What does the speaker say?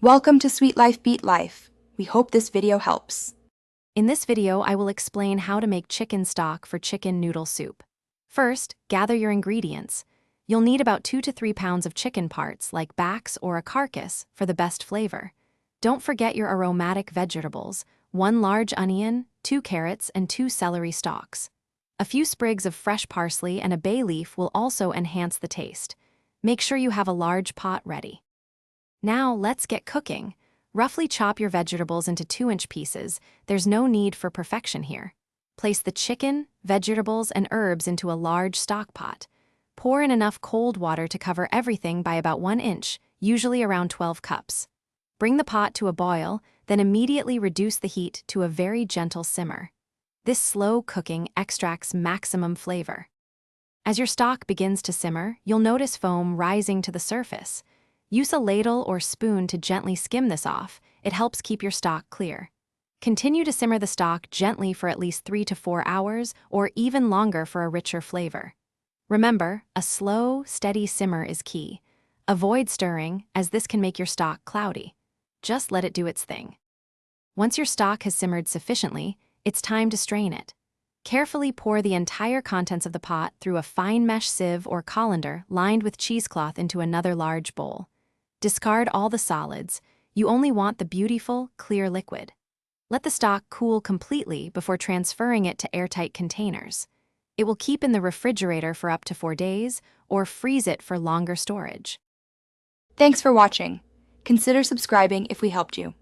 Welcome to Sweet Life Beat Life. We hope this video helps. In this video, I will explain how to make chicken stock for chicken noodle soup. First, gather your ingredients. You'll need about 2 to 3 pounds of chicken parts, like backs or a carcass, for the best flavor. Don't forget your aromatic vegetables: 1 large onion, 2 carrots, and 2 celery stalks. A few sprigs of fresh parsley and a bay leaf will also enhance the taste. Make sure you have a large pot ready. Now let's get cooking. Roughly chop your vegetables into 2-inch pieces. There's no need for perfection here. Place the chicken, vegetables, and herbs into a large stock pot. Pour in enough cold water to cover everything by about 1 inch, usually around 12 cups. Bring the pot to a boil, then immediately reduce the heat to a very gentle simmer. This slow cooking extracts maximum flavor. As your stock begins to simmer, you'll notice foam rising to the surface. Use a ladle or spoon to gently skim this off. It helps keep your stock clear. Continue to simmer the stock gently for at least 3 to 4 hours, or even longer for a richer flavor. Remember, a slow, steady simmer is key. Avoid stirring, as this can make your stock cloudy. Just let it do its thing. Once your stock has simmered sufficiently, it's time to strain it. Carefully pour the entire contents of the pot through a fine mesh sieve or colander lined with cheesecloth into another large bowl. Discard all the solids. You only want the beautiful, clear liquid. Let the stock cool completely before transferring it to airtight containers. It will keep in the refrigerator for up to 4 days, or freeze it for longer storage. Thanks for watching. Consider subscribing if we helped you.